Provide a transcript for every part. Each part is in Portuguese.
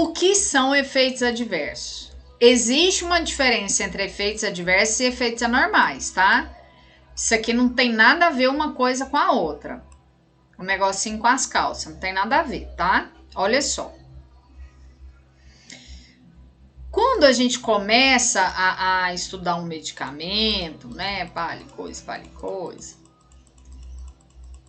O que são efeitos adversos? Existe uma diferença entre efeitos adversos e efeitos anormais, tá? Isso aqui não tem nada a ver uma coisa com a outra. O negocinho com as calças, não tem nada a ver, tá? Olha só. Quando a gente começa a estudar um medicamento, né? Pale coisa.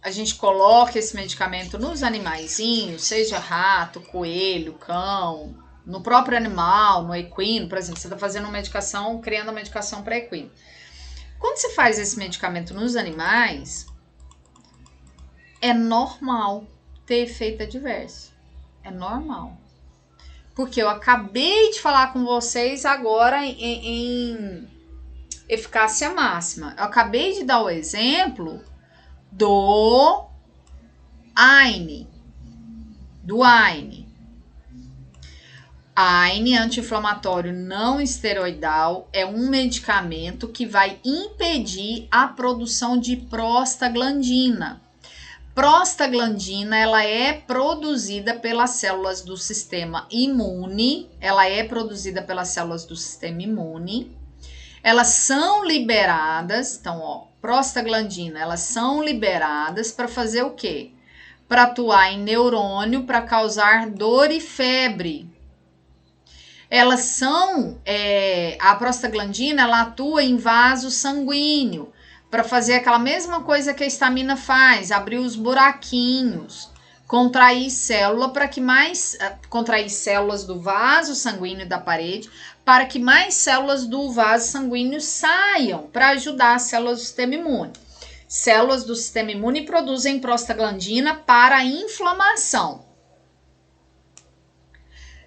A gente coloca esse medicamento nos animaizinhos, seja rato, coelho, cão, no próprio animal, no equino, por exemplo, você está fazendo uma medicação, criando uma medicação para equino. Quando você faz esse medicamento nos animais, é normal ter efeito adverso. É normal. Porque eu acabei de falar com vocês agora em eficácia máxima. Eu acabei de dar o exemplo do AINE. AINE, anti-inflamatório não esteroidal, é um medicamento que vai impedir a produção de prostaglandina. Prostaglandina, ela é produzida pelas células do sistema imune, elas são liberadas, então, ó, prostaglandina, elas são liberadas para fazer o quê? Para atuar em neurônio, para causar dor e febre. Elas são, a prostaglandina, ela atua em vaso sanguíneo, para fazer aquela mesma coisa que a histamina faz, abrir os buraquinhos, contrair célula para que mais, contrair células do vaso sanguíneo da parede, para que mais células do vaso sanguíneo saiam, para ajudar as células do sistema imune. Células do sistema imune produzem prostaglandina para a inflamação.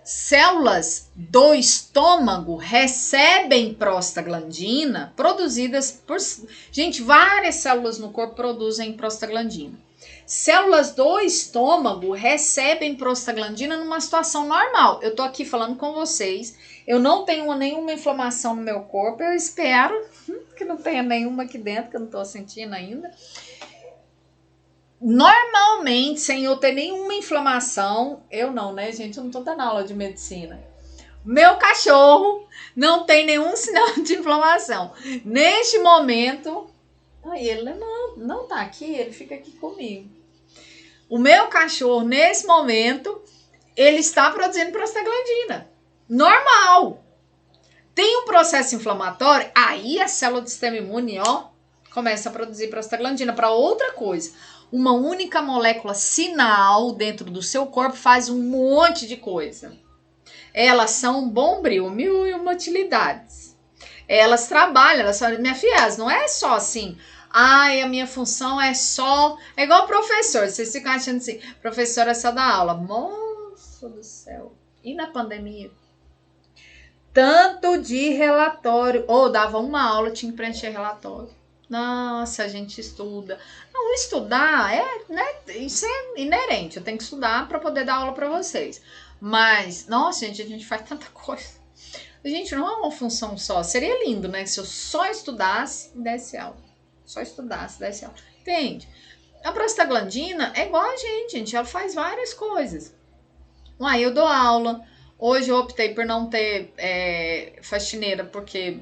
Células do estômago recebem prostaglandina produzidas por... Gente, várias células no corpo produzem prostaglandina. Células do estômago recebem prostaglandina numa situação normal. Eu tô aqui falando com vocês, eu não tenho nenhuma inflamação no meu corpo, eu espero que não tenha nenhuma aqui dentro, que eu não tô sentindo ainda. Normalmente, sem eu ter nenhuma inflamação, eu não, né, gente? Eu não tô dando aula de medicina. Meu cachorro não tem nenhum sinal de inflamação. Neste momento, ele não tá aqui, ele fica aqui comigo. O meu cachorro, nesse momento, ele está produzindo prostaglandina. Normal. Tem um processo inflamatório, aí a célula do sistema imune, ó, começa a produzir prostaglandina para outra coisa. Uma única molécula sinal dentro do seu corpo faz um monte de coisa. Elas são bombril, 1001 utilidades. Elas trabalham, elas falam, minha filha, não é só assim, a minha função é só... É igual professor, vocês ficam achando assim, professor é só dar aula. Moça do céu. E na pandemia? Tanto de relatório. Ou dava uma aula, tinha que preencher relatório. Nossa, a gente estuda. Não, estudar isso é inerente. Eu tenho que estudar para poder dar aula para vocês. Mas, nossa, gente, a gente faz tanta coisa. Gente, não é uma função só. Seria lindo, né? Se eu só estudasse e desse aula. Só estudasse e desse aula. Entende? A prostaglandina é igual a gente. Ela faz várias coisas. Eu dou aula. Hoje eu optei por não ter faxineira, porque...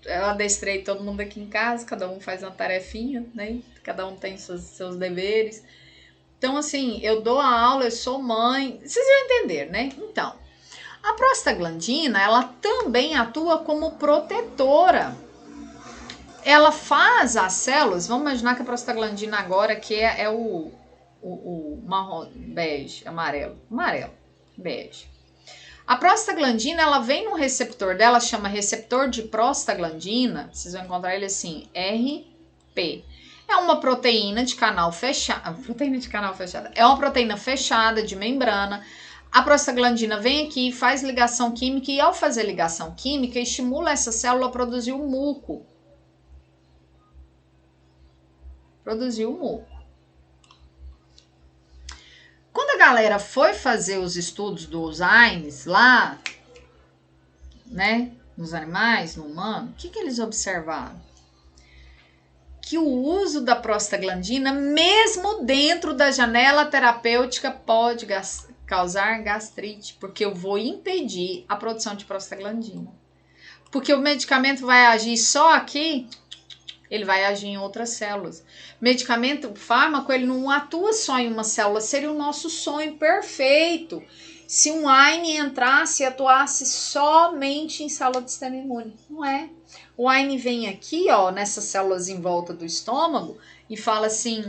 Eu adestrei todo mundo aqui em casa, cada um faz uma tarefinha, né? Cada um tem seus deveres. Então, assim, eu dou a aula, eu sou mãe, vocês vão entender, né? Então, a prostaglandina, ela também atua como protetora. Ela faz as células, vamos imaginar que a prostaglandina agora, que é o marrom, bege, amarelo, bege. A prostaglandina, ela vem no receptor dela, chama receptor de prostaglandina, vocês vão encontrar ele assim, RP. É uma proteína de canal fechado, é uma proteína fechada de membrana. A prostaglandina vem aqui, faz ligação química e ao fazer ligação química, estimula essa célula a produzir o muco. Quando a galera foi fazer os estudos dos AINES lá, né, nos animais, no humano, o que eles observaram? Que o uso da prostaglandina, mesmo dentro da janela terapêutica, pode causar gastrite, porque eu vou impedir a produção de prostaglandina. Porque o medicamento vai agir só aqui, ele vai agir em outras células. Medicamento, fármaco, ele não atua só em uma célula, seria o nosso sonho perfeito. Se um AINE entrasse e atuasse somente em célula do sistema imune. Não é. O AINE vem aqui, ó, nessas células em volta do estômago e fala assim,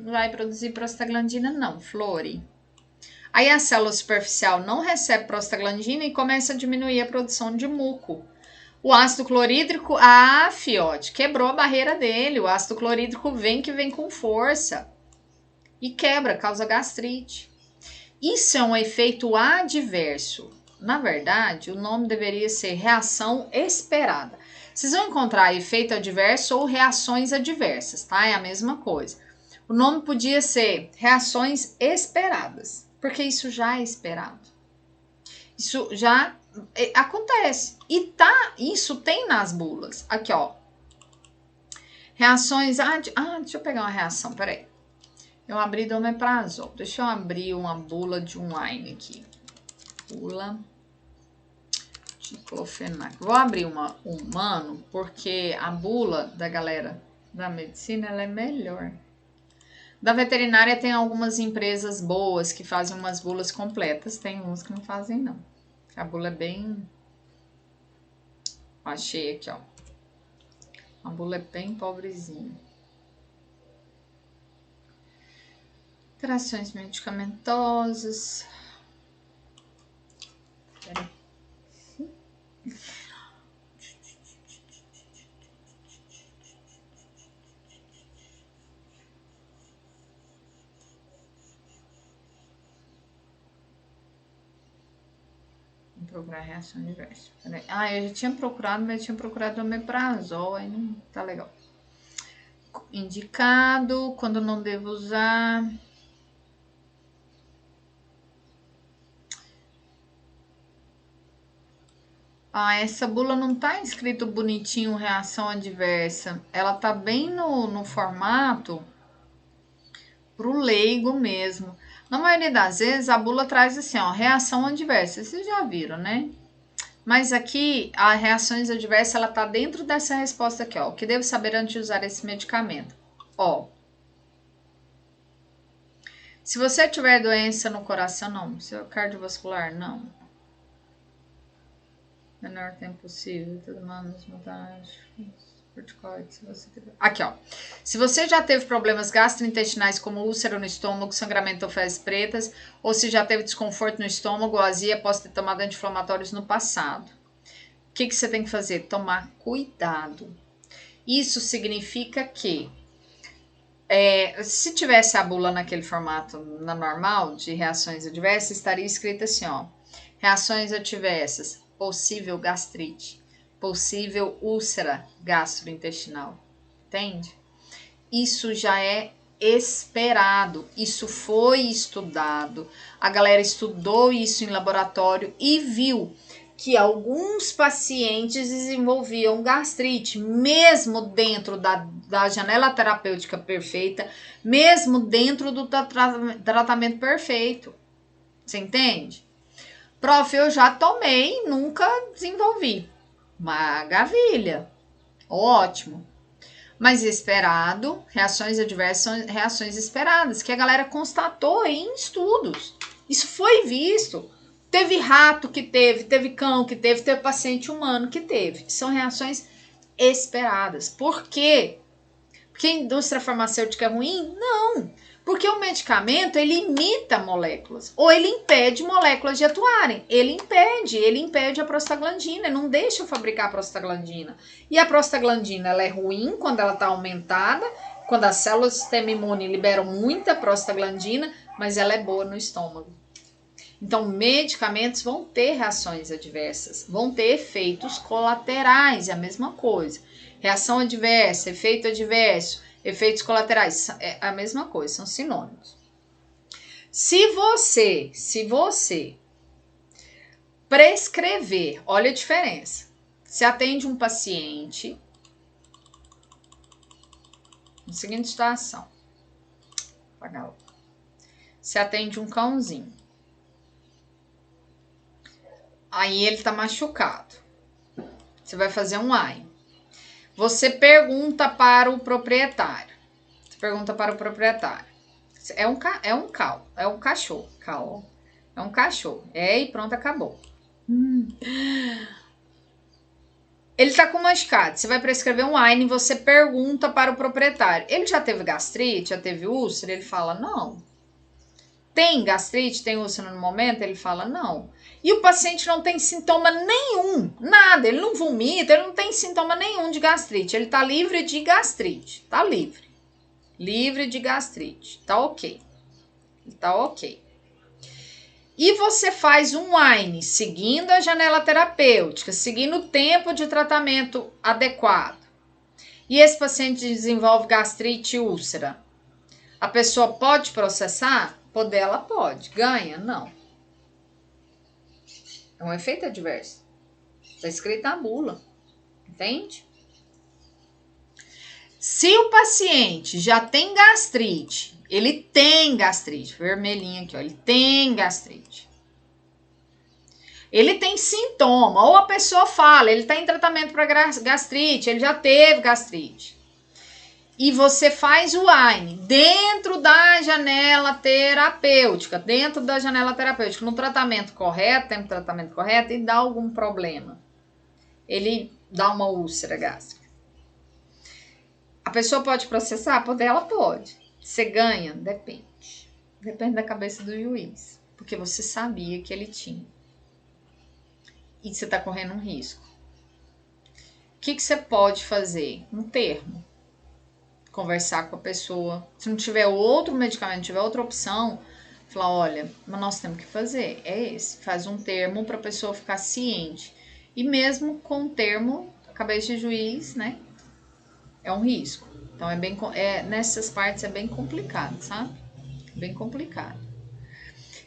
não vai produzir prostaglandina não, Flore. Aí a célula superficial não recebe prostaglandina e começa a diminuir a produção de muco. O ácido clorídrico, fiote, quebrou a barreira dele. O ácido clorídrico vem com força e quebra, causa gastrite. Isso é um efeito adverso. Na verdade, o nome deveria ser reação esperada. Vocês vão encontrar efeito adverso ou reações adversas, tá? É a mesma coisa. O nome podia ser reações esperadas, porque isso já é esperado. Isso já acontece. E isso tem nas bulas. Aqui, ó. Reações. Deixa eu pegar uma reação, peraí. Eu abri do omeprazol. Deixa eu abrir uma bula de um AINE aqui. Bula diclofenac. Vou abrir uma humano, porque a bula da galera da medicina, ela é melhor. Da veterinária tem algumas empresas boas que fazem umas bulas completas. Tem uns que não fazem, não. A bula é bem... Achei aqui, ó. A bula é bem pobrezinha. Interações medicamentosas. Peraí. Vou procurar reação diversa. Peraí. Eu já tinha procurado, mas eu tinha procurado omeprazol, aí não tá legal. Indicado, quando não devo usar. Essa bula não tá escrito bonitinho reação adversa. Ela tá bem no formato pro leigo mesmo. Na maioria das vezes, a bula traz assim, ó, reação adversa. Vocês já viram, né? Mas aqui, a reações adversas, ela tá dentro dessa resposta aqui, ó. O que devo saber antes de usar esse medicamento? Ó. Se você tiver doença no coração, não. Se é cardiovascular, não. Menor tempo possível, tudo mais, corticoide, se você tiver. Aqui, ó. Se você já teve problemas gastrointestinais como úlcera no estômago, sangramento ou fezes pretas, ou se já teve desconforto no estômago ou azia após ter tomado anti-inflamatórios no passado, o que você tem que fazer? Tomar cuidado. Isso significa que se tivesse a bula naquele formato normal de reações adversas, estaria escrito assim, ó. Reações adversas, possível gastrite, possível úlcera gastrointestinal. Entende? Isso já é esperado, isso foi estudado. A galera estudou isso em laboratório e viu que alguns pacientes desenvolviam gastrite, mesmo dentro da janela terapêutica perfeita, mesmo dentro do tratamento perfeito. Você entende? Prof, eu já tomei, nunca desenvolvi. Maravilha. Ótimo. Mas esperado, reações adversas são reações esperadas, que a galera constatou em estudos. Isso foi visto. Teve rato que teve cão que teve paciente humano que teve. São reações esperadas. Por quê? Porque a indústria farmacêutica é ruim? Não. Porque o medicamento, ele imita moléculas. Ou ele impede moléculas de atuarem. Ele impede a prostaglandina. Não deixa fabricar a prostaglandina. E a prostaglandina, ela é ruim quando ela está aumentada. Quando as células do sistema imune liberam muita prostaglandina. Mas ela é boa no estômago. Então, medicamentos vão ter reações adversas, vão ter efeitos colaterais, é a mesma coisa. Reação adversa, efeito adverso, efeitos colaterais, é a mesma coisa, são sinônimos. Se você prescrever, olha a diferença. Se atende um paciente, na seguinte situação, se atende um cãozinho. Aí ele tá machucado. Você vai fazer um AINE. Você pergunta para o proprietário. Você pergunta para o proprietário. É um cachorro. É um cachorro. E pronto, acabou. Ele tá com machucado. Você vai prescrever um AINE e você pergunta para o proprietário. Ele já teve gastrite? Já teve úlcera? Ele fala, não. Tem gastrite? Tem úlcera no momento? Ele fala, não. E o paciente não tem sintoma nenhum, nada. Ele não vomita, ele não tem sintoma nenhum de gastrite. Ele tá livre de gastrite. Tá livre. Livre de gastrite. Tá ok. Tá ok. E você faz um AINE seguindo a janela terapêutica, seguindo o tempo de tratamento adequado. E esse paciente desenvolve gastrite e úlcera. A pessoa pode processar? Poder, ela pode. Ganha? Não. É um efeito adverso. Está escrito na bula. Entende? Se o paciente já tem gastrite, ele tem gastrite, vermelhinho aqui, ó, ele tem gastrite. Ele tem sintoma, ou a pessoa fala, ele está em tratamento para gastrite, ele já teve gastrite. E você faz o AINE dentro da janela terapêutica, no tratamento correto, tempo de tratamento correto, e dá algum problema. Ele dá uma úlcera gástrica. A pessoa pode processar? Poder, ela pode. Você ganha? Depende. Depende da cabeça do juiz. Porque você sabia que ele tinha. E você está correndo um risco. O que você pode fazer? Um termo. Conversar com a pessoa. Se não tiver outro medicamento, tiver outra opção, falar, olha, mas nós temos que fazer. É esse. Faz um termo para a pessoa ficar ciente. E mesmo com o termo, cabeça de juiz, né? É um risco. Então, nessas partes é bem complicado, sabe? Bem complicado.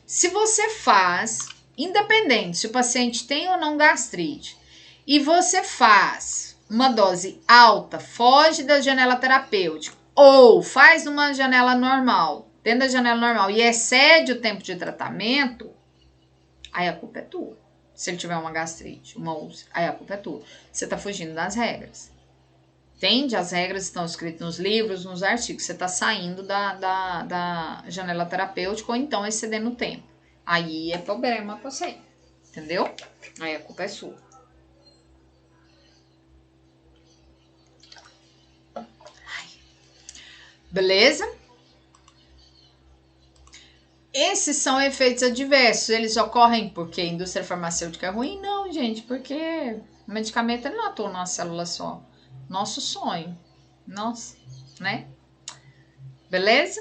Se você faz, independente se o paciente tem ou não gastrite, e você faz uma dose alta, foge da janela terapêutica, ou faz uma janela normal, dentro da janela normal, e excede o tempo de tratamento, aí a culpa é tua. Se ele tiver uma gastrite, uma úlcera, aí a culpa é tua. Você tá fugindo das regras. Entende? As regras estão escritas nos livros, nos artigos. Você está saindo da janela terapêutica ou então excedendo o tempo. Aí é problema pra você. Entendeu? Aí a culpa é sua. Beleza? Esses são efeitos adversos. Eles ocorrem porque a indústria farmacêutica é ruim? Não, gente. Porque o medicamento ele não atua numa célula só. Nosso sonho. Nossa, né? Beleza?